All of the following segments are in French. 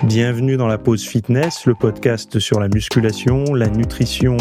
Bienvenue dans la pause fitness, le podcast sur la musculation, la nutrition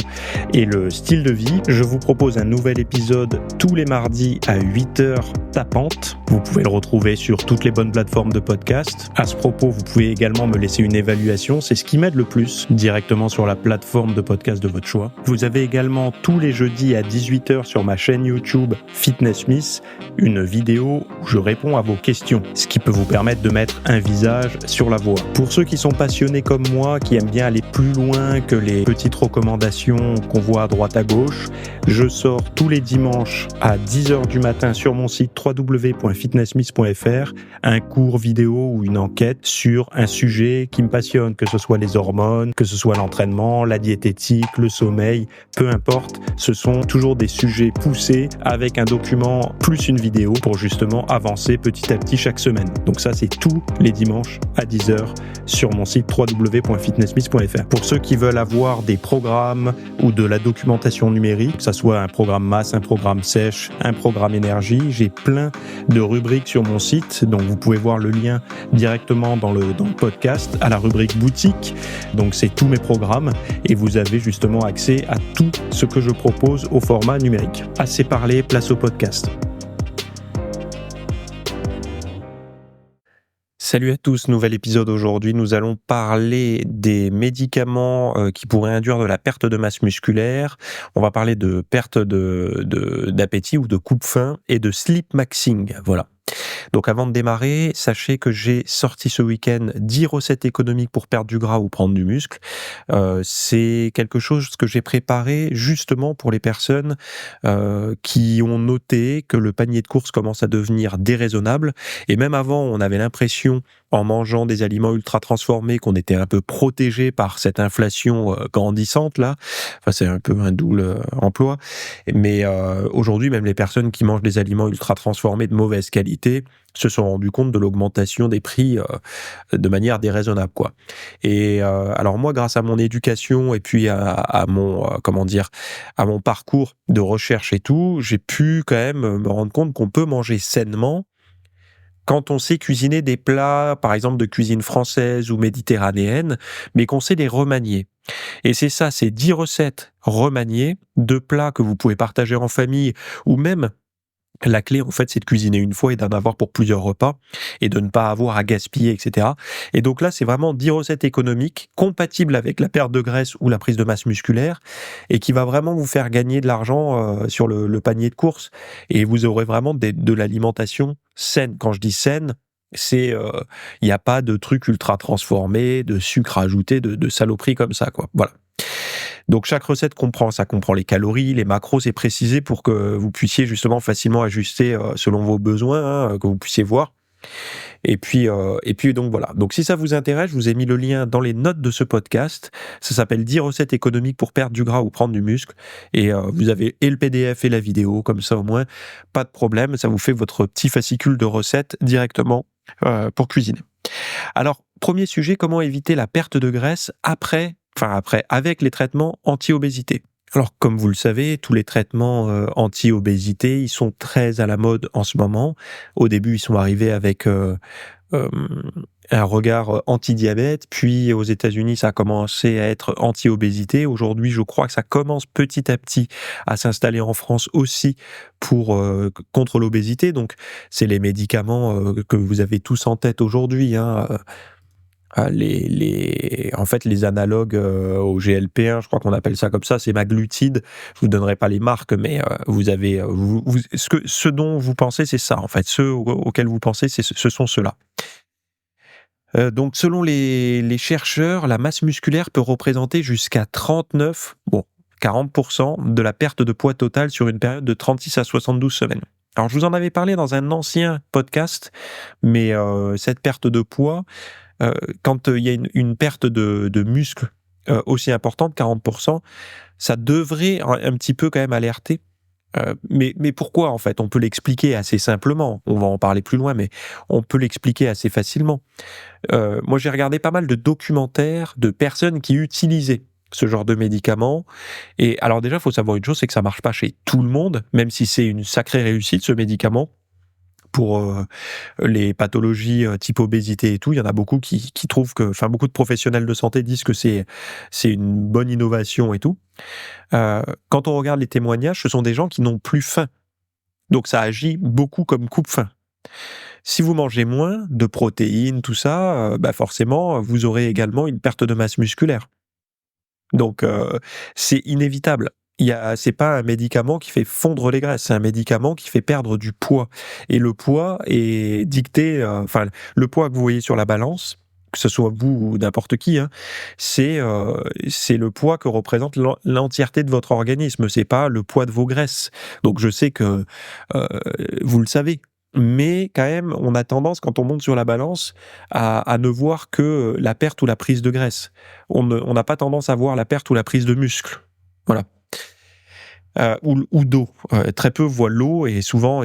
et le style de vie. Je vous propose un nouvel épisode tous les mardis à 8h tapante. Vous pouvez le retrouver sur toutes les bonnes plateformes de podcast. À ce propos, vous pouvez également me laisser une évaluation, c'est ce qui m'aide le plus, directement sur la plateforme de podcast de votre choix. Vous avez également tous les jeudis à 18h sur ma chaîne YouTube Fitness Miss, une vidéo où je réponds à vos questions, ce qui peut vous permettre de mettre un visage sur la voix. Pour ceux qui sont passionnés comme moi, qui aiment bien aller plus loin que les petites recommandations qu'on voit à droite à gauche, je sors tous les dimanches à 10h du matin sur mon site www.fitnessmiss.fr un cours vidéo ou une enquête sur un sujet qui me passionne, que ce soit les hormones, que ce soit l'entraînement, la diététique, le sommeil, peu importe, ce sont toujours des sujets poussés avec un document plus une vidéo pour justement avancer petit à petit chaque semaine. Donc ça, c'est tous les dimanches à 10h sur mon site www.fitnessmiss.fr. Pour ceux qui veulent avoir des programmes ou de la documentation numérique, que ça soit un programme masse, un programme sèche, un programme énergie, j'ai plein de rubriques sur mon site, donc vous pouvez voir le lien directement dans le podcast à la rubrique boutique. Donc c'est tous mes programmes et vous avez justement accès à tout ce que je propose au format numérique. Assez parlé, place au podcast. Salut à tous, nouvel épisode aujourd'hui. Nous allons parler des médicaments qui pourraient induire de la perte de masse musculaire. On va parler de perte d'appétit ou de coupe-faim et de sleep maxing. Voilà. Donc avant de démarrer, sachez que j'ai sorti ce week-end 10 recettes économiques pour perdre du gras ou prendre du muscle. C'est quelque chose que j'ai préparé justement pour les personnes qui ont noté que le panier de courses commence à devenir déraisonnable. Et même avant, on avait l'impression, en mangeant des aliments ultra transformés, qu'on était un peu protégé par cette inflation grandissante là. Enfin, c'est un peu un double emploi. Mais aujourd'hui, même les personnes qui mangent des aliments ultra transformés de mauvaise qualité se sont rendus compte de l'augmentation des prix de manière déraisonnable, quoi. Et alors moi, grâce à mon éducation et puis à mon à mon parcours de recherche et tout, j'ai pu quand même me rendre compte qu'on peut manger sainement quand on sait cuisiner des plats, par exemple de cuisine française ou méditerranéenne, mais qu'on sait les remanier. Et c'est ça, c'est 10 recettes remaniées de plats que vous pouvez partager en famille ou même la clé, en fait, c'est de cuisiner une fois et d'en avoir pour plusieurs repas et de ne pas avoir à gaspiller, etc. Et donc là, c'est vraiment 10 recettes économiques compatibles avec la perte de graisse ou la prise de masse musculaire et qui va vraiment vous faire gagner de l'argent sur le panier de courses. Et vous aurez vraiment de l'alimentation saine. Quand je dis saine, c'est il n'y a pas de trucs ultra transformés, de sucre ajouté, de saloperies comme ça, quoi. Voilà. Donc chaque recette comprend les calories, les macros, c'est précisé pour que vous puissiez justement facilement ajuster selon vos besoins, que vous puissiez voir. Et puis donc voilà. Donc si ça vous intéresse, je vous ai mis le lien dans les notes de ce podcast. Ça s'appelle 10 recettes économiques pour perdre du gras ou prendre du muscle. Et vous avez et le PDF et la vidéo, comme ça au moins, pas de problème. Ça vous fait votre petit fascicule de recettes directement pour cuisiner. Alors, premier sujet, comment éviter la perte de graisse avec les traitements anti-obésité. Alors, comme vous le savez, tous les traitements anti-obésité, ils sont très à la mode en ce moment. Au début, ils sont arrivés avec un regard anti-diabète, puis aux États-Unis, ça a commencé à être anti-obésité. Aujourd'hui, je crois que ça commence petit à petit à s'installer en France aussi contre l'obésité. Donc, c'est les médicaments que vous avez tous en tête aujourd'hui, les analogues au GLP-1, je crois qu'on appelle ça comme ça, c'est maglutide. Je vous donnerai pas les marques, mais vous avez ce dont vous pensez, c'est ça en fait. Ceux auxquels vous pensez, ce sont ceux-là. Donc selon les chercheurs, la masse musculaire peut représenter jusqu'à 40% de la perte de poids totale sur une période de 36 à 72 semaines. Alors je vous en avais parlé dans un ancien podcast, mais cette perte de poids, quand il y a une perte de muscle aussi importante, 40%, ça devrait un petit peu quand même alerter. Mais pourquoi en fait? On peut l'expliquer assez simplement. On va en parler plus loin, mais on peut l'expliquer assez facilement. Moi, j'ai regardé pas mal de documentaires de personnes qui utilisaient ce genre de médicaments. Et alors déjà, il faut savoir une chose, c'est que ça marche pas chez tout le monde, même si c'est une sacrée réussite, ce médicament. pour les pathologies type obésité et tout. Il y en a beaucoup qui trouvent que, enfin, beaucoup de professionnels de santé disent que c'est une bonne innovation et tout. Quand on regarde les témoignages, ce sont des gens qui n'ont plus faim. Donc ça agit beaucoup comme coupe-faim. Si vous mangez moins de protéines, tout ça, bah forcément, vous aurez également une perte de masse musculaire. Donc c'est inévitable. C'est pas un médicament qui fait fondre les graisses, c'est un médicament qui fait perdre du poids. Et le poids est dicté, enfin, le poids que vous voyez sur la balance, que ce soit vous ou n'importe qui, hein, c'est le poids que représente l'entièreté de votre organisme, c'est pas le poids de vos graisses. Donc je sais que vous le savez, mais quand même, on a tendance, quand on monte sur la balance, à ne voir que la perte ou la prise de graisse. On n'a pas tendance à voir la perte ou la prise de muscle. Voilà. Ou d'eau. Très peu voient l'eau et souvent,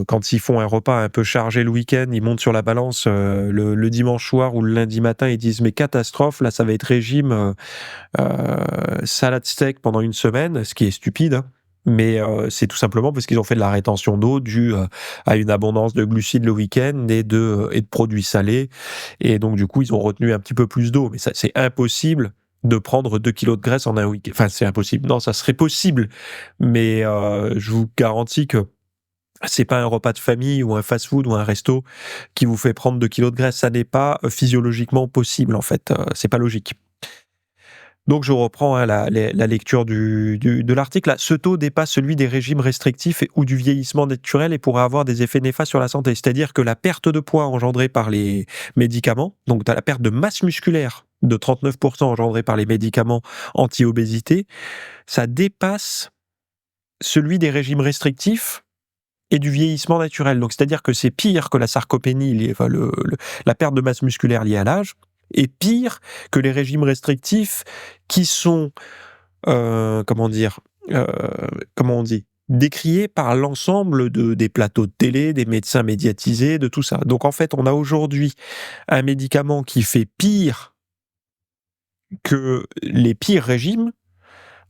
quand ils font un repas un peu chargé le week-end, ils montent sur la balance le dimanche soir ou le lundi matin, ils disent mais catastrophe, là ça va être régime salade steak pendant une semaine, ce qui est stupide, hein. Mais c'est tout simplement parce qu'ils ont fait de la rétention d'eau due à une abondance de glucides le week-end et de produits salés. Et donc du coup, ils ont retenu un petit peu plus d'eau. Mais ça, c'est impossible de prendre 2 kilos de graisse en un week-end. Enfin, c'est impossible. Non, ça serait possible. Mais je vous garantis que c'est pas un repas de famille ou un fast-food ou un resto qui vous fait prendre 2 kilos de graisse. Ça n'est pas physiologiquement possible, en fait. C'est pas logique. Donc je reprends, hein, la lecture de l'article. Ce taux dépasse celui des régimes restrictifs ou du vieillissement naturel et pourrait avoir des effets néfastes sur la santé. C'est-à-dire que la perte de poids engendrée par les médicaments, donc tu as la perte de masse musculaire de 39% engendrée par les médicaments anti-obésité, ça dépasse celui des régimes restrictifs et du vieillissement naturel. Donc c'est-à-dire que c'est pire que la sarcopénie, enfin, la perte de masse musculaire liée à l'âge, et pire que les régimes restrictifs qui sont, comment dire, comment on dit, décriés par l'ensemble des plateaux de télé, des médecins médiatisés, de tout ça. Donc en fait, on a aujourd'hui un médicament qui fait pire que les pires régimes,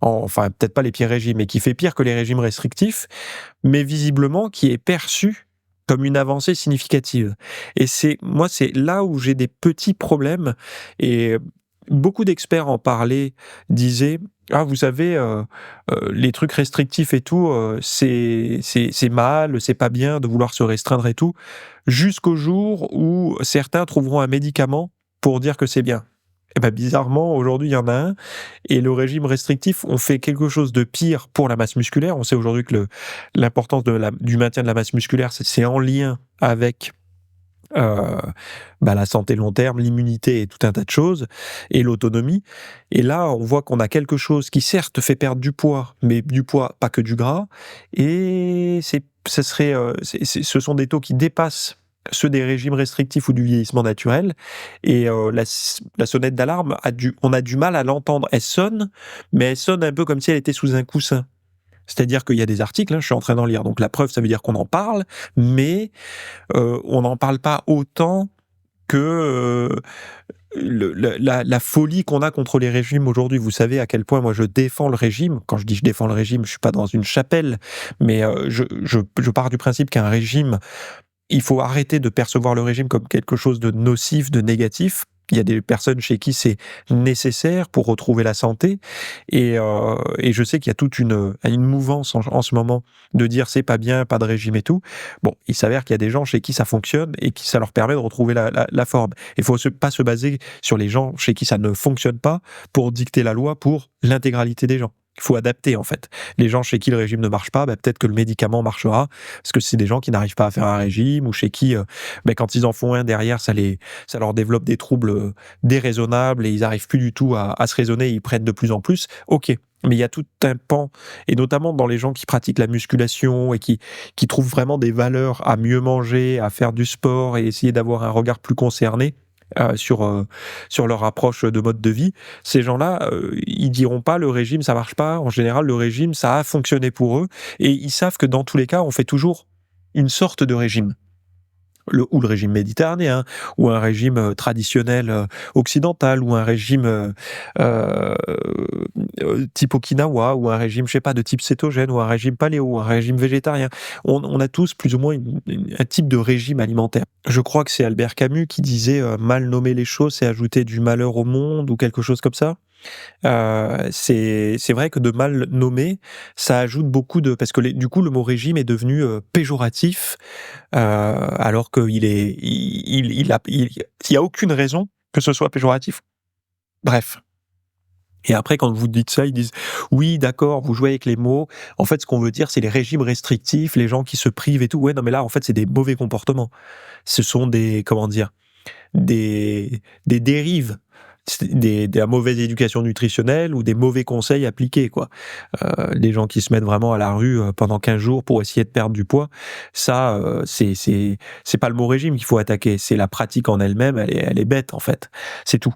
enfin peut-être pas les pires régimes, mais qui fait pire que les régimes restrictifs, mais visiblement qui est perçu comme une avancée significative. Et c'est là où j'ai des petits problèmes, et beaucoup d'experts en parlaient, disaient: «Ah, vous savez, les trucs restrictifs et tout, c'est mal, c'est pas bien de vouloir se restreindre et tout», jusqu'au jour où certains trouveront un médicament pour dire que c'est bien. Et ben bizarrement, aujourd'hui, il y en a un, et le régime restrictif, on fait quelque chose de pire pour la masse musculaire. On sait aujourd'hui que l'importance du maintien de la masse musculaire, c'est en lien avec la santé long terme, l'immunité et tout un tas de choses, et l'autonomie. Et là, on voit qu'on a quelque chose qui certes fait perdre du poids, mais du poids, pas que du gras, et ce sont des taux qui dépassent ceux des régimes restrictifs ou du vieillissement naturel, et la sonnette d'alarme, on a du mal à l'entendre. Elle sonne, mais elle sonne un peu comme si elle était sous un coussin. C'est-à-dire qu'il y a des articles, hein, je suis en train d'en lire, donc la preuve, ça veut dire qu'on en parle, mais on n'en parle pas autant que la folie qu'on a contre les régimes aujourd'hui. Vous savez à quel point moi je défends le régime. Quand je dis je défends le régime, je suis pas dans une chapelle, mais je pars du principe qu'un régime, il faut arrêter de percevoir le régime comme quelque chose de nocif, de négatif. Il y a des personnes chez qui c'est nécessaire pour retrouver la santé, et je sais qu'il y a toute une mouvance en ce moment de dire c'est pas bien, pas de régime et tout. Bon, il s'avère qu'il y a des gens chez qui ça fonctionne et qui ça leur permet de retrouver la forme. Il faut pas se baser sur les gens chez qui ça ne fonctionne pas pour dicter la loi pour l'intégralité des gens. Il faut adapter, en fait. Les gens chez qui le régime ne marche pas, peut-être que le médicament marchera, parce que c'est des gens qui n'arrivent pas à faire un régime, ou chez qui, quand ils en font un derrière, ça leur développe des troubles déraisonnables, et ils n'arrivent plus du tout à se raisonner, ils prennent de plus en plus. Ok, mais il y a tout un pan, et notamment dans les gens qui pratiquent la musculation et qui trouvent vraiment des valeurs à mieux manger, à faire du sport et essayer d'avoir un regard plus concerné sur leur approche de mode de vie. Ces gens-là, ils diront pas le régime ça marche pas. En général, le régime ça a fonctionné pour eux, et ils savent que dans tous les cas, on fait toujours une sorte de régime. ou le régime méditerranéen, ou un régime traditionnel occidental, ou un régime type Okinawa, ou un régime, je sais pas, de type cétogène, ou un régime paléo, ou un régime végétarien. On a tous plus ou moins un type de régime alimentaire. Je crois que c'est Albert Camus qui disait mal nommer les choses, c'est ajouter du malheur au monde, ou quelque chose comme ça. C'est vrai que de mal nommer, ça ajoute beaucoup de parce que du coup, le mot régime est devenu péjoratif, alors qu'il est il y a aucune raison que ce soit péjoratif. Bref. Et après, quand vous dites ça, ils disent: «Oui, d'accord, vous jouez avec les mots. En fait, ce qu'on veut dire, c'est les régimes restrictifs, les gens qui se privent et tout». Ouais, non, mais là, en fait, c'est des mauvais comportements. Ce sont des, comment dire? Des dérives, de la mauvaise éducation nutritionnelle ou des mauvais conseils appliqués, quoi. Les gens qui se mettent vraiment à la rue pendant 15 jours pour essayer de perdre du poids, ça, c'est pas le mot régime qu'il faut attaquer, c'est la pratique en elle-même, elle est bête, en fait. C'est tout.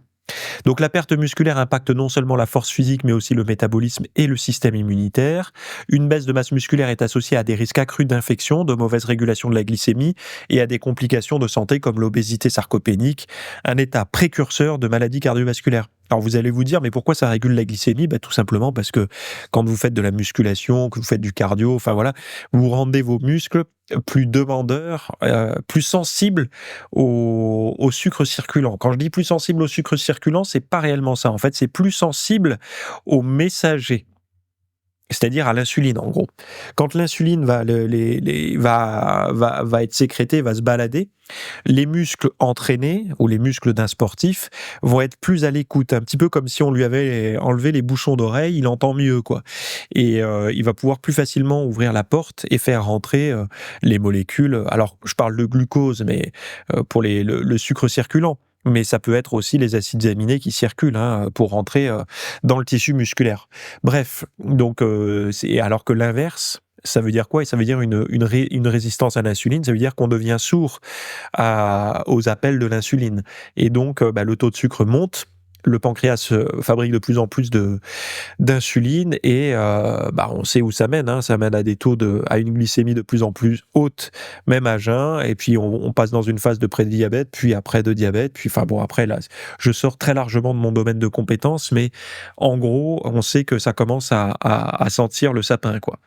Donc la perte musculaire impacte non seulement la force physique, mais aussi le métabolisme et le système immunitaire. Une baisse de masse musculaire est associée à des risques accrus d'infection, de mauvaise régulation de la glycémie et à des complications de santé comme l'obésité sarcopénique, un état précurseur de maladies cardiovasculaires. Alors vous allez vous dire, mais pourquoi ça régule la glycémie? Tout simplement parce que quand vous faites de la musculation, que vous faites du cardio, enfin voilà, vous rendez vos muscles plus demandeurs, plus sensibles au sucre circulant. Quand je dis plus sensible au sucre circulant, c'est pas réellement ça. En fait, c'est plus sensible aux messagers, c'est-à-dire à l'insuline, en gros. Quand l'insuline va être sécrétée, va se balader, les muscles entraînés ou les muscles d'un sportif vont être plus à l'écoute, un petit peu comme si on lui avait enlevé les bouchons d'oreille, il entend mieux, quoi. Et il va pouvoir plus facilement ouvrir la porte et faire rentrer les molécules. Alors, je parle de glucose, mais pour le sucre circulant. Mais ça peut être aussi les acides aminés qui circulent pour rentrer dans le tissu musculaire. Bref, donc alors que l'inverse, ça veut dire quoi? Et ça veut dire une résistance à l'insuline, ça veut dire qu'on devient sourd aux appels de l'insuline. Et donc, le taux de sucre monte, le pancréas fabrique de plus en plus d'insuline et on sait où ça mène. Ça mène à à une glycémie de plus en plus haute, même à jeun. Et puis on passe dans une phase de prédiabète, puis après de diabète. Puis enfin bon, après là, je sors très largement de mon domaine de compétences, mais en gros, on sait que ça commence à sentir le sapin, quoi.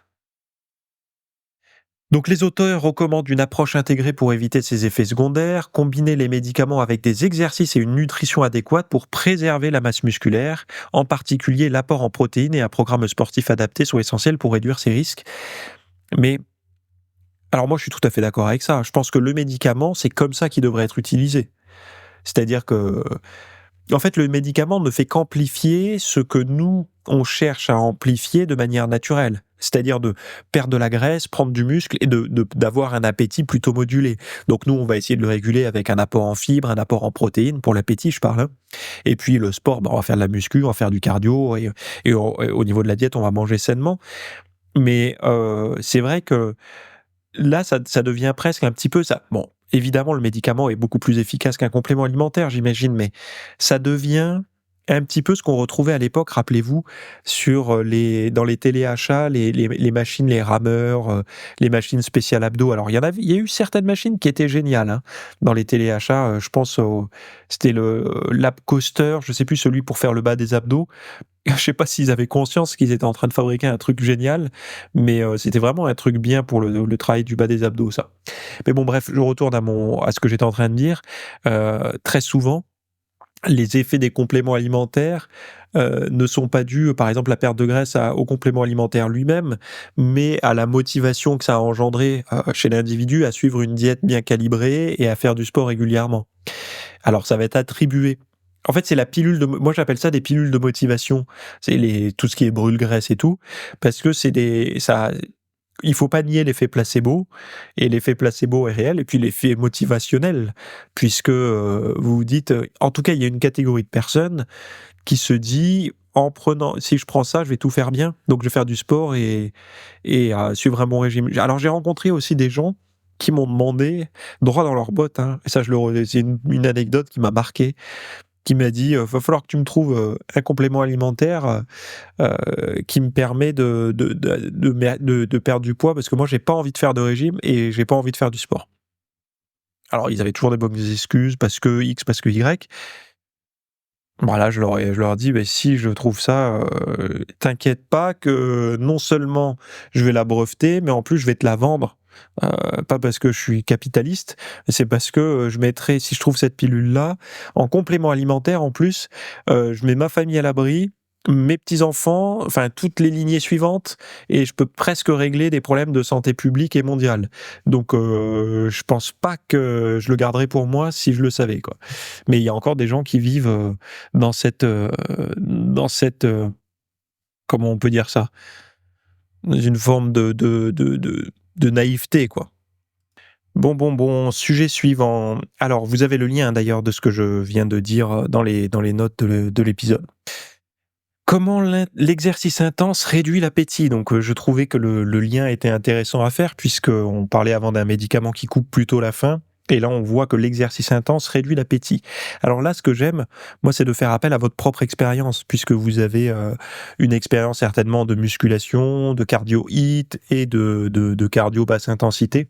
Donc les auteurs recommandent une approche intégrée pour éviter ces effets secondaires, combiner les médicaments avec des exercices et une nutrition adéquate pour préserver la masse musculaire. En particulier, l'apport en protéines et un programme sportif adapté sont essentiels pour réduire ces risques. Mais alors moi je suis tout à fait d'accord avec ça. Je pense que le médicament, c'est comme ça qu'il devrait être utilisé. C'est-à-dire que en fait, le médicament ne fait qu'amplifier ce que nous, on cherche à amplifier de manière naturelle. C'est-à-dire de perdre de la graisse, prendre du muscle et d'avoir un appétit plutôt modulé. Donc nous, on va essayer de le réguler avec un apport en fibres, un apport en protéines, pour l'appétit, je parle. Et puis le sport, on va faire de la muscu, on va faire du cardio, et au niveau de la diète, on va manger sainement. Mais c'est vrai que là, ça devient presque un petit peu ça. Bon, évidemment, le médicament est beaucoup plus efficace qu'un complément alimentaire, j'imagine, mais ça devient un petit peu ce qu'on retrouvait à l'époque, rappelez-vous, dans les téléachats, les machines, les rameurs, les machines spéciales abdos. Alors, il y a eu certaines machines qui étaient géniales, dans les téléachats. Je pense c'était le Lab Coaster, je sais plus, celui pour faire le bas des abdos. Je sais pas s'ils avaient conscience qu'ils étaient en train de fabriquer un truc génial, mais c'était vraiment un truc bien pour le travail du bas des abdos, ça. Mais bon, bref, je retourne à ce que j'étais en train de dire. Très souvent, les effets des compléments alimentaires ne sont pas dus, par exemple, la perte de graisse au complément alimentaire lui-même, mais à la motivation que ça a engendré chez l'individu à suivre une diète bien calibrée et à faire du sport régulièrement. Alors, ça va être attribué. En fait, c'est la pilule moi j'appelle ça des pilules de motivation. C'est tout ce qui est brûle-graisse et tout, parce que il faut pas nier l'effet placebo, et l'effet placebo est réel, et puis l'effet motivationnel, puisque vous vous dites, en tout cas, il y a une catégorie de personnes qui se dit, si je prends ça, je vais tout faire bien, donc je vais faire du sport et suivre un bon régime. Alors j'ai rencontré aussi des gens qui m'ont demandé, droit dans leurs bottes, et ça c'est une anecdote qui m'a marqué, qui m'a dit, va falloir que tu me trouves un complément alimentaire qui me permet de perdre du poids, parce que moi j'ai pas envie de faire de régime et j'ai pas envie de faire du sport. Alors ils avaient toujours des bonnes excuses parce que X, parce que Y. Bah là, je leur dis: «Beh, si je trouve ça, t'inquiète pas que non seulement je vais la breveter, mais en plus je vais te la vendre». Pas parce que je suis capitaliste, mais c'est parce que, je mettrai si je trouve cette pilule-là, en complément alimentaire en plus, je mets ma famille à l'abri, mes petits-enfants, enfin toutes les lignées suivantes et je peux presque régler des problèmes de santé publique et mondiale. Donc je pense pas que je le garderais pour moi si je le savais, quoi. Mais il y a encore des gens qui vivent, dans cette, comment on peut dire ça? Dans une forme de naïveté, quoi. Bon, sujet suivant. Alors, vous avez le lien d'ailleurs de ce que je viens de dire dans les notes de l'épisode. Comment l'exercice intense réduit l'appétit? Donc, je trouvais que le lien était intéressant à faire puisqu'on parlait avant d'un médicament qui coupe plutôt la faim. Et là, on voit que l'exercice intense réduit l'appétit. Alors là, ce que j'aime, moi, c'est de faire appel à votre propre expérience, puisque vous avez une expérience certainement de musculation, de cardio HIIT et de cardio basse intensité.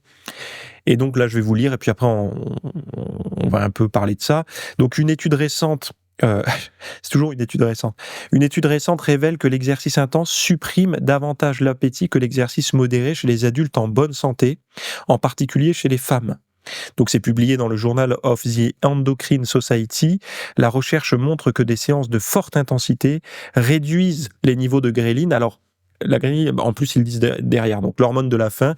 Et donc là, je vais vous lire et puis après, on va un peu parler de ça. Donc une étude récente, c'est toujours une étude récente. Une étude récente révèle que l'exercice intense supprime davantage l'appétit que l'exercice modéré chez les adultes en bonne santé, en particulier chez les femmes. Donc c'est publié dans le Journal of the Endocrine Society. La recherche montre que des séances de forte intensité réduisent les niveaux de gréline. Alors la gréline, en plus ils disent derrière, donc l'hormone de la faim,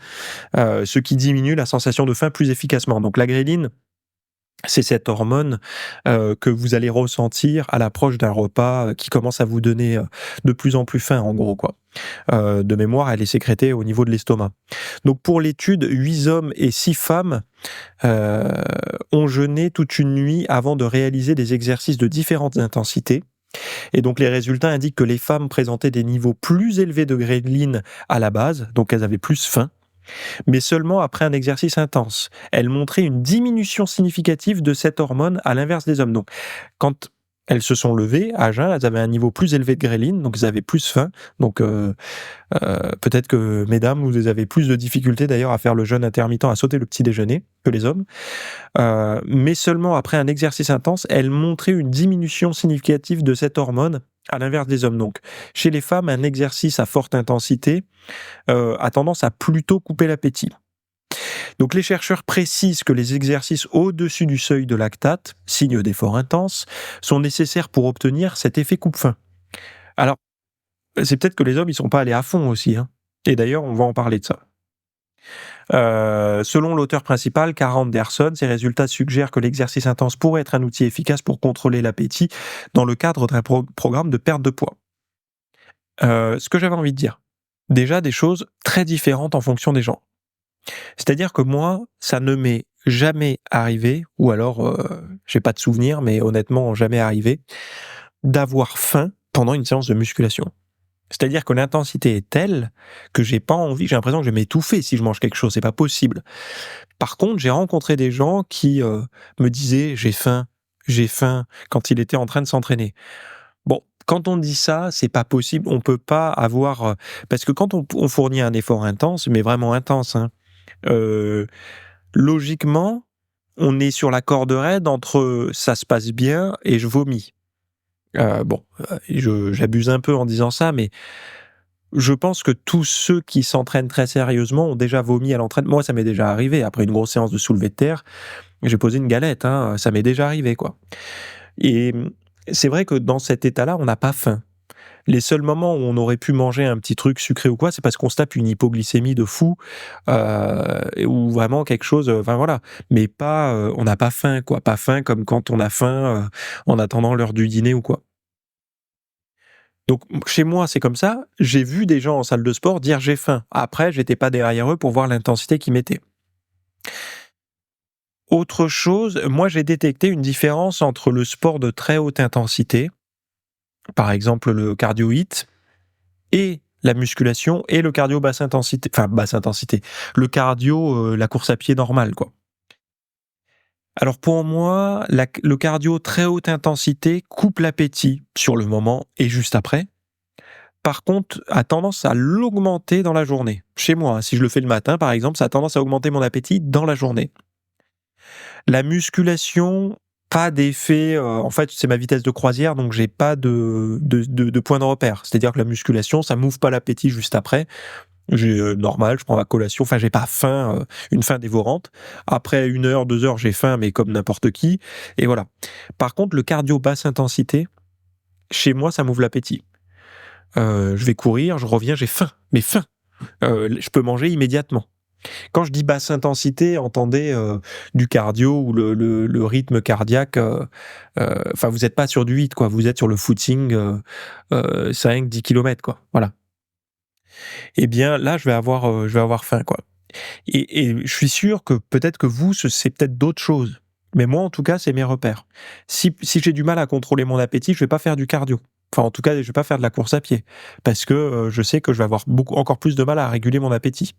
ce qui diminue la sensation de faim plus efficacement. Donc la gréline, c'est cette hormone que vous allez ressentir à l'approche d'un repas qui commence à vous donner de plus en plus faim, en gros, quoi. De mémoire, elle est sécrétée au niveau de l'estomac. Donc pour l'étude, 8 hommes et 6 femmes euh, ont jeûné toute une nuit avant de réaliser des exercices de différentes intensités. Et donc les résultats indiquent que les femmes présentaient des niveaux plus élevés de gréline à la base, donc elles avaient plus faim, mais seulement après un exercice intense. Elles montraient une diminution significative de cette hormone à l'inverse des hommes. Donc quand elles se sont levées à jeun, elles avaient un niveau plus élevé de gréline, donc elles avaient plus faim. Donc peut-être que mesdames, vous avez plus de difficultés d'ailleurs à faire le jeûne intermittent, à sauter le petit déjeuner que les hommes. Mais seulement après un exercice intense, elles montraient une diminution significative de cette hormone à l'inverse des hommes. Donc, chez les femmes, un exercice à forte intensité a tendance à plutôt couper l'appétit. Donc, les chercheurs précisent que les exercices au-dessus du seuil de lactate, signe d'effort intense, sont nécessaires pour obtenir cet effet coupe-faim. Alors, c'est peut-être que les hommes, ils sont pas allés à fond aussi, hein. Et d'ailleurs, on va en parler de ça. Selon l'auteur principal, Kara Anderson, ces résultats suggèrent que l'exercice intense pourrait être un outil efficace pour contrôler l'appétit dans le cadre d'un programme de perte de poids. Ce que j'avais envie de dire, déjà des choses très différentes en fonction des gens. C'est-à-dire que moi, ça ne m'est jamais arrivé, ou alors j'ai pas de souvenir, mais honnêtement jamais arrivé, d'avoir faim pendant une séance de musculation. C'est-à-dire que l'intensité est telle que j'ai pas envie, j'ai l'impression que je vais m'étouffer si je mange quelque chose, c'est pas possible. Par contre, j'ai rencontré des gens qui me disaient j'ai faim, quand il était en train de s'entraîner. Bon, quand on dit ça, c'est pas possible, on peut pas avoir parce que quand on fournit un effort intense, mais vraiment intense, hein, euh, logiquement, on est sur la corde raide entre ça se passe bien et je vomis. Bon, j'abuse un peu en disant ça, mais je pense que tous ceux qui s'entraînent très sérieusement ont déjà vomi à l'entraînement. Moi, ça m'est déjà arrivé. Après une grosse séance de soulevé de terre, j'ai posé une galette, hein, ça m'est déjà arrivé, quoi. Et c'est vrai que dans cet état-là, on n'a pas faim. Les seuls moments où on aurait pu manger un petit truc sucré ou quoi, c'est parce qu'on se tape une hypoglycémie de fou, ou vraiment quelque chose, enfin voilà. Mais pas, on n'a pas faim, quoi. Pas faim comme quand on a faim en attendant l'heure du dîner ou quoi. Donc chez moi, c'est comme ça. J'ai vu des gens en salle de sport dire j'ai faim. Après, j'étais pas derrière eux pour voir l'intensité qu'ils mettaient. Autre chose, moi j'ai détecté une différence entre le sport de très haute intensité, par exemple le cardio HIIT, et la musculation et le cardio basse intensité, le cardio, la course à pied normale, quoi. Alors pour moi, le cardio très haute intensité coupe l'appétit sur le moment et juste après. Par contre, a tendance à l'augmenter dans la journée. Chez moi, hein, si je le fais le matin, par exemple, ça a tendance à augmenter mon appétit dans la journée. La musculation, pas d'effet, en fait, c'est ma vitesse de croisière, donc j'ai pas de point de repère. C'est-à-dire que la musculation, ça m'ouvre pas l'appétit juste après. Normal, je prends ma collation, enfin j'ai pas faim, une faim dévorante. Après 1 heure, 2 heures, j'ai faim, mais comme n'importe qui et voilà. Par contre, le cardio basse intensité, chez moi, ça m'ouvre l'appétit. Je vais courir, je reviens, j'ai faim, mais faim. Je peux manger immédiatement. Quand je dis basse intensité, entendez, du cardio ou le rythme cardiaque, enfin vous êtes pas sur du 8 quoi, vous êtes sur le footing, 5-10 kilomètres quoi, voilà. Et bien là, je vais avoir faim quoi. Et je suis sûr que peut-être que vous, c'est peut-être d'autres choses. Mais moi, en tout cas, c'est mes repères. Si j'ai du mal à contrôler mon appétit, je vais pas faire du cardio. Enfin, en tout cas, je vais pas faire de la course à pied parce que, je sais que je vais avoir encore plus de mal à réguler mon appétit.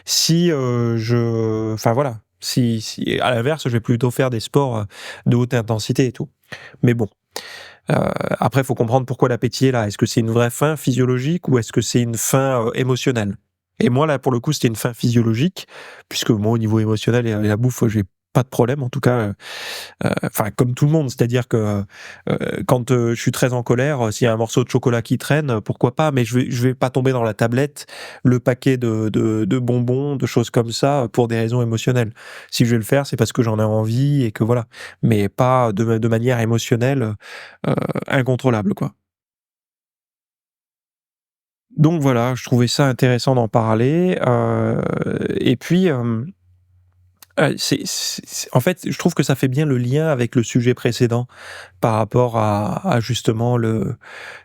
Si, enfin voilà, si à l'inverse, je vais plutôt faire des sports, de haute intensité et tout. Mais bon, heu, après, il faut comprendre pourquoi l'appétit est là. Est-ce que c'est une vraie faim physiologique ou est-ce que c'est une faim, émotionnelle? Et moi, là, pour le coup, c'était une faim physiologique puisque moi, au niveau émotionnel et la bouffe, j'ai pas de problème en tout cas, enfin comme tout le monde. C'est-à-dire que, quand, je suis très en colère, s'il y a un morceau de chocolat qui traîne, pourquoi pas? Mais je vais pas tomber dans la tablette, le paquet de bonbons, de choses comme ça, pour des raisons émotionnelles. Si je vais le faire, c'est parce que j'en ai envie et que voilà, mais pas de manière émotionnelle, incontrôlable, quoi. Donc voilà, je trouvais ça intéressant d'en parler, et puis, en fait, je trouve que ça fait bien le lien avec le sujet précédent par rapport à justement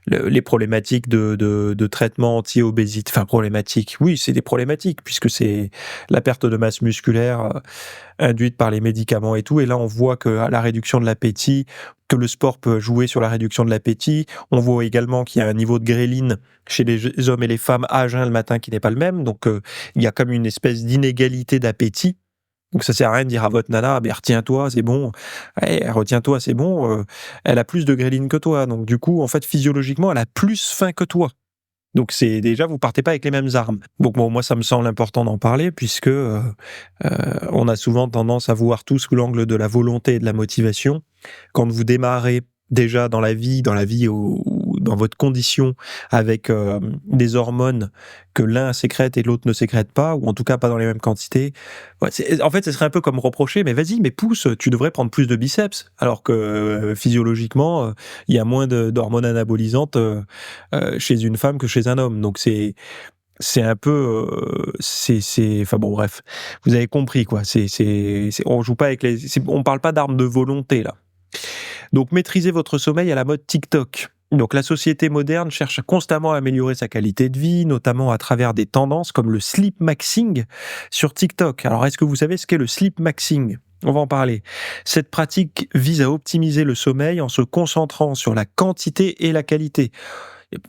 les problématiques de traitement anti-obésité. Enfin problématiques, oui, c'est des problématiques puisque c'est la perte de masse musculaire, induite par les médicaments et tout et là on voit que à la réduction de l'appétit, que le sport peut jouer sur la réduction de l'appétit. On voit également qu'il y a un niveau de gréline chez les hommes et les femmes à jeun le matin qui n'est pas le même, donc il y a comme une espèce d'inégalité d'appétit. Donc ça sert à rien de dire à votre nana: «Beh, retiens-toi, c'est bon». Ouais, retiens-toi, c'est bon, elle a plus de grêline que toi, donc du coup, en fait, physiologiquement, elle a plus faim que toi. Donc c'est déjà vous partez pas avec les mêmes armes. Donc bon, moi ça me semble important d'en parler puisque, on a souvent tendance à voir tout sous l'angle de la volonté et de la motivation. Quand vous démarrez déjà dans la vie ou dans votre condition avec, des hormones que l'un sécrète et l'autre ne sécrète pas ou en tout cas pas dans les mêmes quantités. Ouais, en fait, ce serait un peu comme reprocher: «Mais vas-y, mais pousse, tu devrais prendre plus de biceps». Alors que, physiologiquement, il y a moins d'hormones anabolisantes, chez une femme que chez un homme. Donc c'est un peu, enfin bon bref, vous avez compris quoi. On joue pas avec on parle pas d'armes de volonté là. Donc maîtrisez votre sommeil à la mode TikTok. Donc la société moderne cherche constamment à améliorer sa qualité de vie, notamment à travers des tendances comme le sleep maxing sur TikTok. Alors est-ce que vous savez ce qu'est le sleep maxing? On va en parler. Cette pratique vise à optimiser le sommeil en se concentrant sur la quantité et la qualité.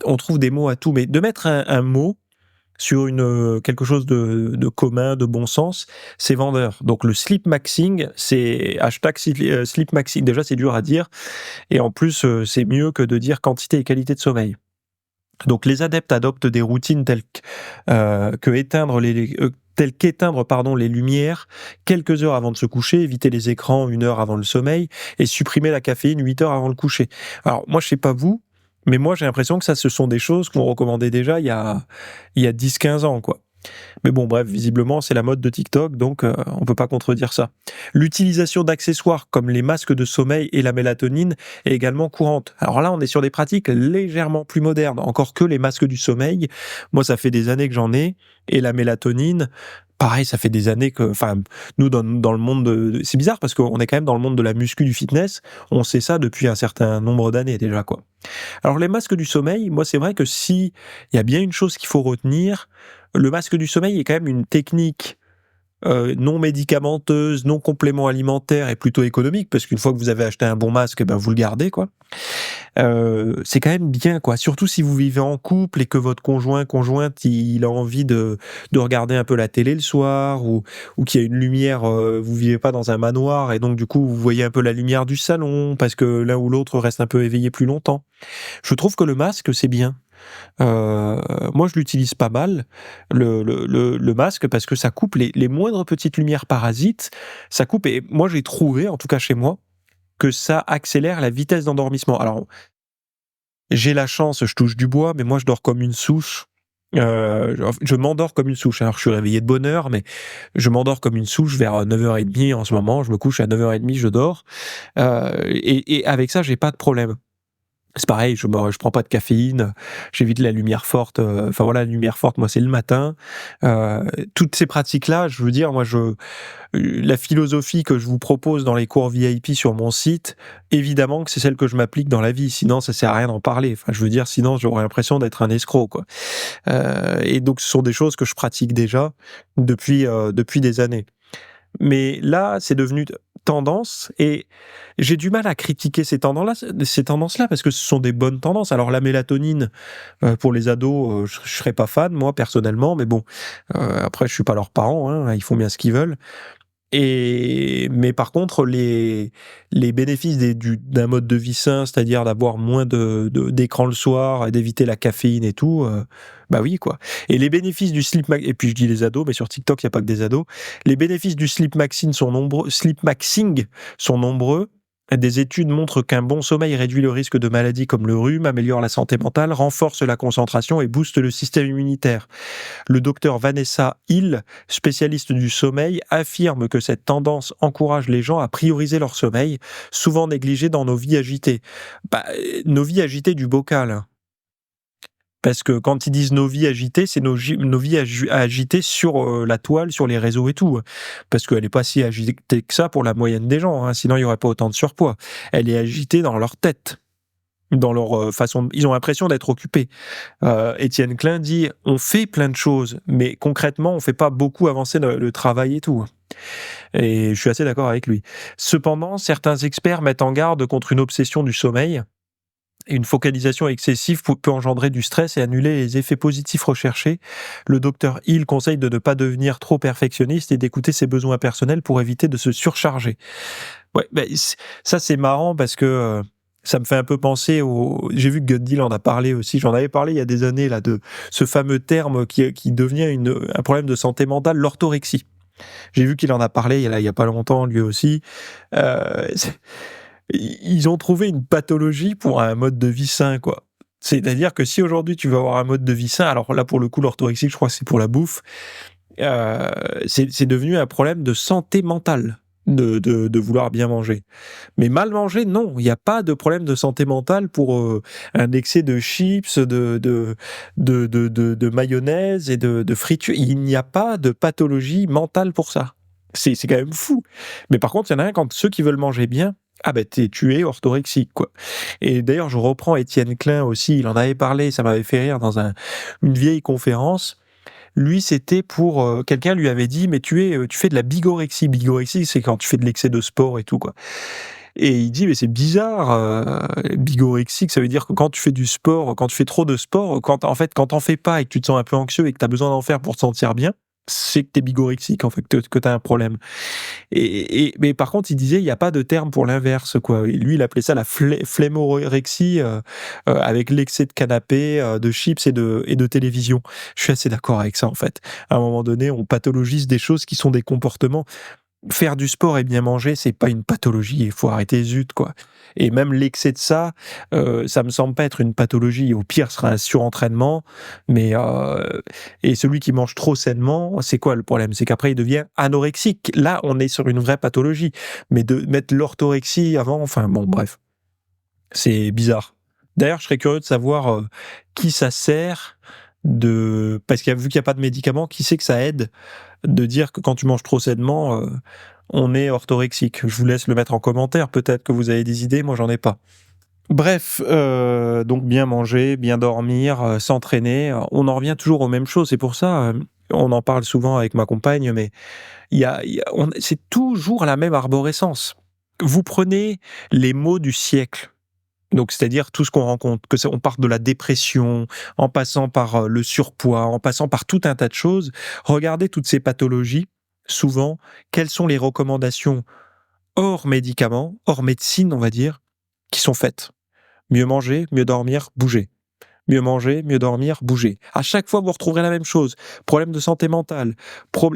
On trouve des mots à tout, mais de mettre un mot sur quelque chose de commun, de bon sens, c'est vendeur. Donc le sleep maxing, c'est hashtag sleep maxing. Déjà, c'est dur à dire et en plus, c'est mieux que de dire quantité et qualité de sommeil. Donc les adeptes adoptent des routines telles qu'éteindre pardon, les lumières quelques heures avant de se coucher, éviter les écrans 1 heure avant le sommeil et supprimer la caféine 8 heures avant le coucher. Alors moi, je sais pas vous, mais moi j'ai l'impression que ça, ce sont des choses qu'on recommandait déjà il y a 10-15 ans, quoi. Mais bon, bref, visiblement, c'est la mode de TikTok, donc on peut pas contredire ça. L'utilisation d'accessoires comme les masques de sommeil et la mélatonine est également courante. Alors là, on est sur des pratiques légèrement plus modernes, encore que les masques du sommeil. Moi, ça fait des années que j'en ai, et la mélatonine, pareil, ça fait des années que, enfin, nous, dans le monde c'est bizarre parce qu'on est quand même dans le monde de la muscu, du fitness, on sait ça depuis un certain nombre d'années déjà, quoi. Alors les masques du sommeil, moi c'est vrai que si il y a bien une chose qu'il faut retenir, le masque du sommeil est quand même une technique, non médicamenteuse, non complément alimentaire et plutôt économique parce qu'une fois que vous avez acheté un bon masque, eh ben vous le gardez quoi. C'est quand même bien quoi, surtout si vous vivez en couple et que votre conjointe, il a envie de regarder un peu la télé le soir ou qu'il y a une lumière, vous vivez pas dans un manoir et donc du coup vous voyez un peu la lumière du salon parce que l'un ou l'autre reste un peu éveillé plus longtemps. Je trouve que le masque, c'est bien. Heu, Moi, je l'utilise pas mal, le masque, parce que ça coupe les moindres petites lumières parasites, ça coupe et moi, j'ai trouvé, en tout cas chez moi, que ça accélère la vitesse d'endormissement. Alors, j'ai la chance, je touche du bois, mais moi, je dors comme une souche. Je m'endors comme une souche. Alors, je suis réveillé de bonne heure, mais je m'endors comme une souche vers 9h30 en ce moment. Je me couche à 9h30, je dors. Et avec ça, j'ai pas de problème. C'est pareil, je prends pas de caféine, j'évite la lumière forte, enfin voilà, la lumière forte, moi, c'est le matin. Toutes ces pratiques-là, je veux dire, moi, la philosophie que je vous propose dans les cours VIP sur mon site, évidemment que c'est celle que je m'applique dans la vie, sinon ça sert à rien d'en parler. Enfin, je veux dire, sinon j'aurais l'impression d'être un escroc, quoi. Et donc ce sont des choses que je pratique déjà depuis des années. Mais là, c'est devenu tendance et j'ai du mal à critiquer ces tendances-là parce que ce sont des bonnes tendances. Alors la mélatonine, pour les ados, je serais pas fan moi personnellement, mais bon, après je suis pas leurs parents, hein, ils font bien ce qu'ils veulent. Mais par contre, les bénéfices d'un mode de vie sain, c'est-à-dire d'avoir moins d'écran le soir et d'éviter la caféine et tout, bah oui, quoi. Et les bénéfices du et puis je dis les ados, mais sur TikTok, il y a pas que des ados. Les bénéfices du sleep maxing sont nombreux. Des études montrent qu'un bon sommeil réduit le risque de maladies comme le rhume, améliore la santé mentale, renforce la concentration et booste le système immunitaire. Le docteur Vanessa Hill, spécialiste du sommeil, affirme que cette tendance encourage les gens à prioriser leur sommeil, souvent négligé dans nos vies agitées. Nos vies agitées du bocal, hein. Parce que quand ils disent nos vies agitées, c'est nos vies agitées sur la toile, sur les réseaux et tout. Parce qu'elle n'est pas si agitée que ça pour la moyenne des gens, hein, sinon il n'y aurait pas autant de surpoids. Elle est agitée dans leur tête, dans leur façon. Ils ont l'impression d'être occupés. Étienne Klein dit on fait plein de choses, mais concrètement, on fait pas beaucoup avancer le travail et tout. Et je suis assez d'accord avec lui. Cependant, certains experts mettent en garde contre une obsession du sommeil. Et une focalisation excessive peut engendrer du stress et annuler les effets positifs recherchés. Le docteur Hill conseille de ne pas devenir trop perfectionniste et d'écouter ses besoins personnels pour éviter de se surcharger. Ouais, ça c'est marrant parce que ça me fait un peu penser au. J'ai vu que Gundil en a parlé aussi. J'en avais parlé il y a des années là de ce fameux terme qui devient un problème de santé mentale, l'orthorexie. J'ai vu qu'il en a parlé il y a pas longtemps lui aussi. Euh, Ils ont trouvé une pathologie pour un mode de vie sain, quoi. C'est-à-dire que si aujourd'hui tu veux avoir un mode de vie sain, alors là pour le coup l'orthorexie, je crois que c'est pour la bouffe, c'est devenu un problème de santé mentale de vouloir bien manger. Mais mal manger, non, il n'y a pas de problème de santé mentale pour un excès de chips, de mayonnaise et de friture. Il n'y a pas de pathologie mentale pour ça. C'est quand même fou. Mais par contre, il y en a un quand ceux qui veulent manger bien, ah ben tu es orthorexique, quoi. Et d'ailleurs, je reprends Étienne Klein aussi, il en avait parlé, ça m'avait fait rire dans une vieille conférence. Lui, c'était pour quelqu'un lui avait dit, mais tu fais de la bigorexie. Bigorexie, c'est quand tu fais de l'excès de sport et tout, quoi. Et il dit, mais c'est bizarre, bigorexique, ça veut dire que quand tu fais du sport, quand tu fais trop de sport, quand t'en fais pas et que tu te sens un peu anxieux et que tu as besoin d'en faire pour te sentir bien, c'est que t'es bigorexique, en fait, que t'as un problème. Mais par contre, il disait, il n'y a pas de terme pour l'inverse, quoi. Et lui, il appelait ça la phlémorexie, avec l'excès de canapé, de chips et de télévision. Je suis assez d'accord avec ça, en fait. À un moment donné, on pathologise des choses qui sont des comportements. Faire du sport et bien manger, c'est pas une pathologie, il faut arrêter zut, quoi. Et même l'excès de ça, ça me semble pas être une pathologie. Au pire, ce sera un surentraînement, mais et celui qui mange trop sainement, c'est quoi le problème? C'est qu'après, il devient anorexique. Là, on est sur une vraie pathologie. Mais de mettre l'orthorexie avant, enfin bon, bref, c'est bizarre. D'ailleurs, je serais curieux de savoir qui ça sert parce vu qu'il n'y a pas de médicaments, qui sait que ça aide de dire que quand tu manges trop sainement, on est orthorexique. Je vous laisse le mettre en commentaire, peut-être que vous avez des idées, moi j'en ai pas. Bref, donc bien manger, bien dormir, s'entraîner, on en revient toujours aux mêmes choses. C'est pour ça, on en parle souvent avec ma compagne, mais c'est toujours la même arborescence. Vous prenez les maux du siècle. Donc, c'est-à-dire tout ce qu'on rencontre, on part de la dépression, en passant par le surpoids, en passant par tout un tas de choses. Regardez toutes ces pathologies. Souvent, quelles sont les recommandations hors médicaments, hors médecine, on va dire, qui sont faites? Mieux manger, mieux dormir, bouger. mieux manger, mieux dormir, bouger. À chaque fois, vous retrouverez la même chose. Problème de santé mentale.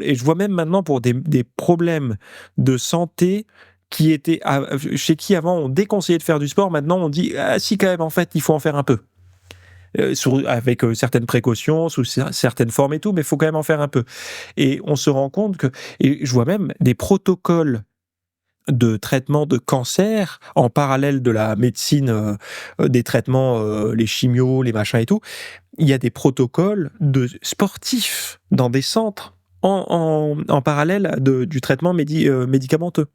Et je vois même maintenant pour des problèmes de santé qui étaient chez qui avant on déconseillait de faire du sport, maintenant on dit ah si quand même en fait il faut en faire un peu. Avec certaines précautions, sous certaines formes et tout, mais il faut quand même en faire un peu. Et on se rend compte que, et je vois même des protocoles de traitement de cancer en parallèle de la médecine, des traitements, les chimios, les machins et tout. Il y a des protocoles de sportifs dans des centres en parallèle du traitement médicamenteux.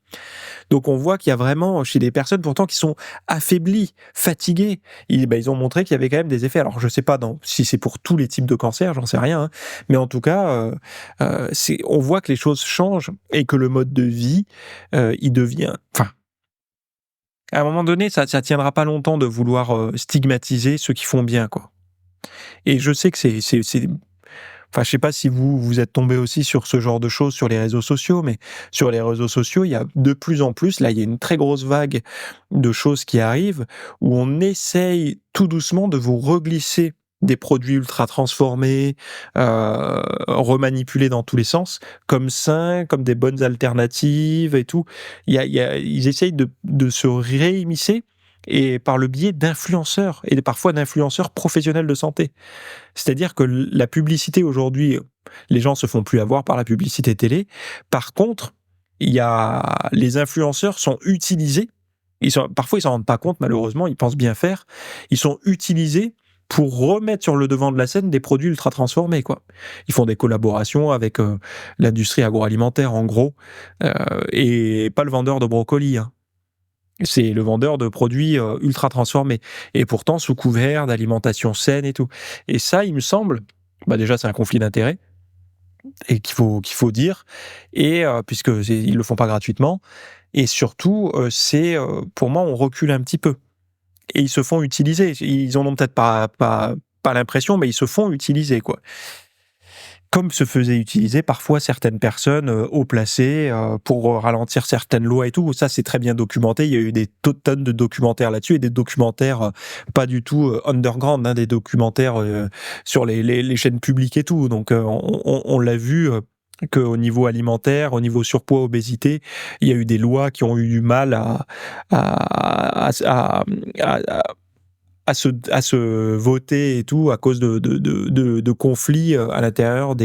Donc on voit qu'il y a vraiment chez des personnes pourtant qui sont affaiblies, fatiguées, ils ont montré qu'il y avait quand même des effets. Alors je sais pas si c'est pour tous les types de cancers, j'en sais rien, hein, mais en tout cas, on voit que les choses changent et que le mode de vie, il devient, enfin, à un moment donné, ça tiendra pas longtemps de vouloir stigmatiser ceux qui font bien, quoi. Et je sais que enfin, je sais pas si vous êtes tombé aussi sur ce genre de choses sur les réseaux sociaux, mais sur les réseaux sociaux, il y a de plus en plus, là, il y a une très grosse vague de choses qui arrivent où on essaye tout doucement de vous reglisser des produits ultra transformés, remanipulés dans tous les sens, comme sains, comme des bonnes alternatives et tout. Ils essayent de se réimmiscer et par le biais d'influenceurs et parfois d'influenceurs professionnels de santé. C'est-à-dire que la publicité aujourd'hui, les gens se font plus avoir par la publicité télé. Par contre, les influenceurs sont utilisés. Parfois, ils s'en rendent pas compte, malheureusement, ils pensent bien faire. Ils sont utilisés pour remettre sur le devant de la scène des produits ultra transformés, quoi. Ils font des collaborations avec l'industrie agroalimentaire, en gros, et pas le vendeur de brocolis, hein. C'est le vendeur de produits ultra transformés. Et pourtant, sous couvert d'alimentation saine et tout. Et ça, il me semble, déjà, c'est un conflit d'intérêts et qu'il faut dire, et puisque ils le font pas gratuitement. Et surtout, pour moi, on recule un petit peu. Et ils se font utiliser. Ils en ont peut-être pas l'impression, mais ils se font utiliser, quoi. Comme se faisaient utiliser parfois certaines personnes haut placées pour ralentir certaines lois et tout. Ça, c'est très bien documenté. Il y a eu des tonnes de documentaires là-dessus et des documentaires pas du tout underground, hein, des documentaires sur les chaînes publiques et tout. Donc, on l'a vu qu'au niveau alimentaire, au niveau surpoids, obésité, il y a eu des lois qui ont eu du mal à se voter et tout à cause de conflits à l'intérieur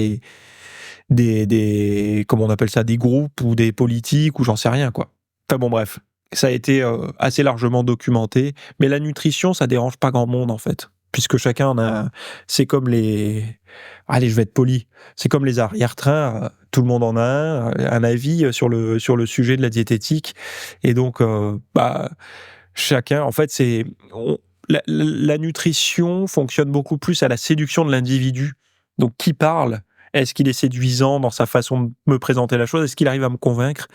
comment on appelle ça, des groupes ou des politiques ou j'en sais rien, quoi. Enfin bon, bref, ça a été assez largement documenté, mais la nutrition, ça dérange pas grand monde en fait, puisque chacun en a. C'est comme allez, je vais être poli, c'est comme les arrière-trains, tout le monde en a un avis sur le sujet de la diététique, et donc chacun, en fait, la nutrition fonctionne beaucoup plus à la séduction de l'individu. Donc, qui parle? Est-ce qu'il est séduisant dans sa façon de me présenter la chose? Est-ce qu'il arrive à me convaincre?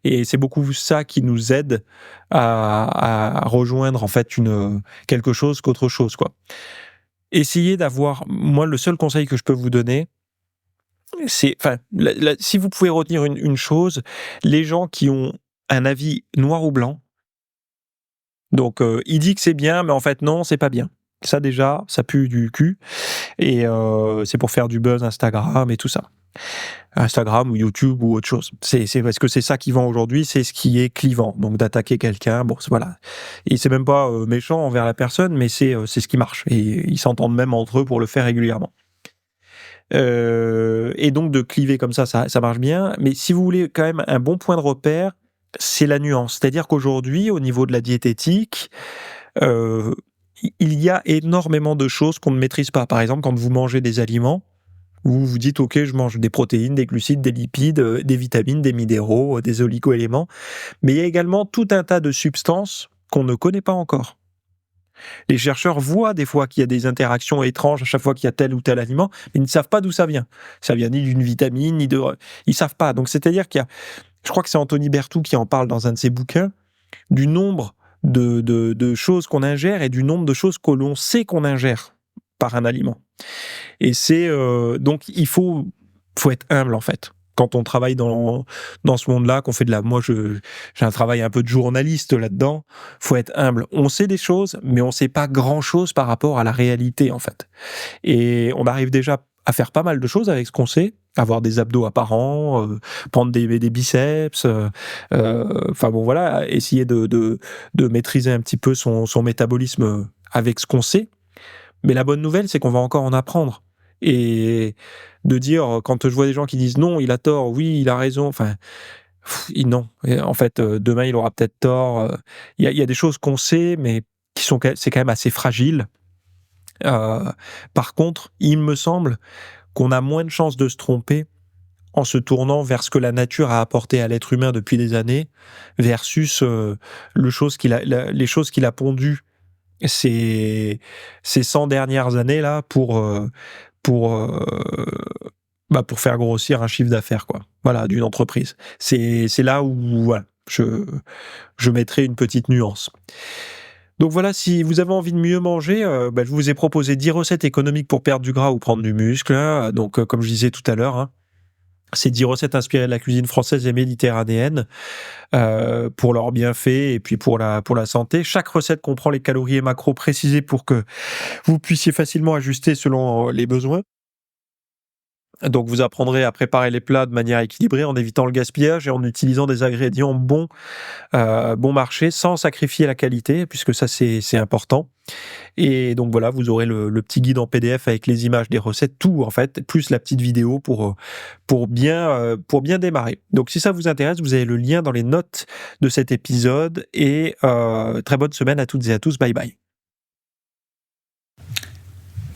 Et c'est beaucoup ça qui nous aide à rejoindre en fait quelque chose qu'autre chose, quoi. Essayez d'avoir, moi, le seul conseil que je peux vous donner, c'est, enfin, si vous pouvez retenir une chose, les gens qui ont un avis noir ou blanc, donc il dit que c'est bien, mais en fait non, c'est pas bien. Ça déjà, ça pue du cul, et c'est pour faire du buzz Instagram et tout ça. Instagram ou YouTube ou autre chose. C'est parce que c'est ça qui vend aujourd'hui, c'est ce qui est clivant. Donc d'attaquer quelqu'un, bon voilà. Et c'est même pas méchant envers la personne, mais c'est ce qui marche. Et ils s'entendent même entre eux pour le faire régulièrement. Et donc de cliver comme ça marche bien. Mais si vous voulez quand même un bon point de repère, c'est la nuance. C'est-à-dire qu'aujourd'hui, au niveau de la diététique, il y a énormément de choses qu'on ne maîtrise pas. Par exemple, quand vous mangez des aliments, vous vous dites, OK, je mange des protéines, des glucides, des lipides, des vitamines, des minéraux, des oligo-éléments. Mais il y a également tout un tas de substances qu'on ne connaît pas encore. Les chercheurs voient des fois qu'il y a des interactions étranges à chaque fois qu'il y a tel ou tel aliment, mais ils ne savent pas d'où ça vient. Ça vient ni d'une vitamine, ni de... Ils savent pas. Donc, c'est-à-dire qu'il y a... Je crois que c'est Anthony Berthoud qui en parle dans un de ses bouquins, du nombre de choses qu'on ingère et du nombre de choses que l'on sait qu'on ingère par un aliment. Et c'est... donc, il faut être humble, en fait. quand on travaille dans ce monde-là, qu'on fait j'ai un travail un peu de journaliste là-dedans, faut être humble. On sait des choses, mais on sait pas grand-chose par rapport à la réalité, en fait. Et on arrive déjà à faire pas mal de choses avec ce qu'on sait, avoir des abdos apparents, prendre des biceps, enfin bon voilà, essayer de maîtriser un petit peu son métabolisme avec ce qu'on sait. Mais la bonne nouvelle, c'est qu'on va encore en apprendre. Et de dire, quand je vois des gens qui disent non, il a tort, oui, il a raison, enfin, non. Et en fait, demain, il aura peut-être tort. Il y a des choses qu'on sait, mais c'est quand même assez fragile. Par contre, il me semble qu'on a moins de chances de se tromper en se tournant vers ce que la nature a apporté à l'être humain depuis des années, versus les choses qu'il a pondues ces 100 dernières années là pour euh, pour faire grossir un chiffre d'affaires, quoi. Voilà, d'une entreprise. C'est là où voilà, je mettrai une petite nuance. Donc voilà, si vous avez envie de mieux manger, je vous ai proposé 10 recettes économiques pour perdre du gras ou prendre du muscle, hein. Donc comme je disais tout à l'heure, hein, c'est 10 recettes inspirées de la cuisine française et méditerranéenne, pour leurs bienfaits et puis pour la santé. Chaque recette comprend les calories et macros précisés pour que vous puissiez facilement ajuster selon les besoins. Donc vous apprendrez à préparer les plats de manière équilibrée en évitant le gaspillage et en utilisant des ingrédients bon marché sans sacrifier la qualité, puisque ça c'est important. Et donc voilà, vous aurez le petit guide en PDF avec les images des recettes, tout en fait, plus la petite vidéo pour bien démarrer. Donc si ça vous intéresse, vous avez le lien dans les notes de cet épisode et très bonne semaine à toutes et à tous. Bye bye.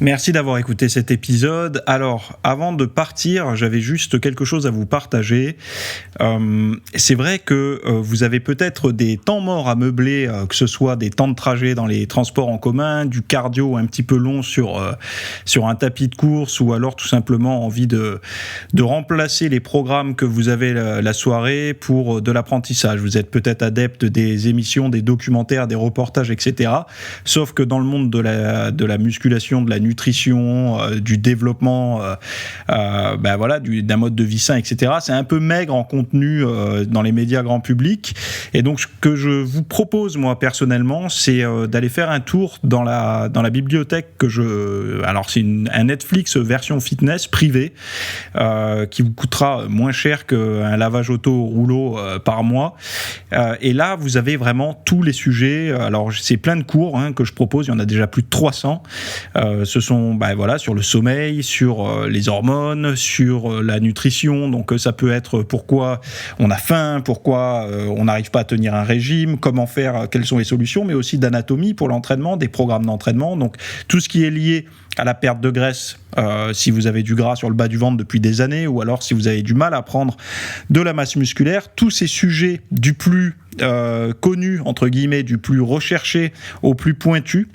Merci d'avoir écouté cet épisode. Alors, avant de partir, j'avais juste quelque chose à vous partager. C'est vrai que vous avez peut-être des temps morts à meubler, que ce soit des temps de trajet dans les transports en commun, du cardio un petit peu long sur un tapis de course, ou alors tout simplement envie de remplacer les programmes que vous avez la soirée pour de l'apprentissage. Vous êtes peut-être adepte des émissions, des documentaires, des reportages, etc. Sauf que dans le monde de la musculation, de la nutrition, du développement, d'un mode de vie sain, etc. C'est un peu maigre en contenu dans les médias grand public. Et donc, ce que je vous propose, moi, personnellement, c'est d'aller faire un tour dans la bibliothèque alors, c'est un Netflix version fitness privée qui vous coûtera moins cher qu'un lavage auto au rouleau par mois. Et là, vous avez vraiment tous les sujets. Alors, c'est plein de cours que je propose. Il y en a déjà plus de 300. Ce sont sur le sommeil, sur les hormones, sur la nutrition. Donc ça peut être pourquoi on a faim, pourquoi on n'arrive pas à tenir un régime, comment faire, quelles sont les solutions, mais aussi d'anatomie pour l'entraînement, des programmes d'entraînement. Donc tout ce qui est lié à la perte de graisse, si vous avez du gras sur le bas du ventre depuis des années, ou alors si vous avez du mal à prendre de la masse musculaire, tous ces sujets du plus connu, entre guillemets, du plus recherché au plus pointu,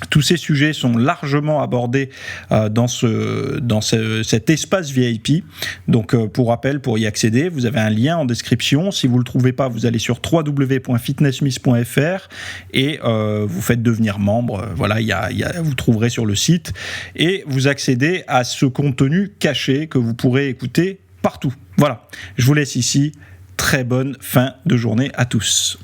tous ces sujets sont largement abordés dans cet espace VIP. Donc, pour rappel, pour y accéder, vous avez un lien en description. Si vous ne le trouvez pas, vous allez sur www.fitnessmiss.fr et vous faites devenir membre. Voilà, vous trouverez sur le site. Et vous accédez à ce contenu caché que vous pourrez écouter partout. Voilà, je vous laisse ici. Très bonne fin de journée à tous.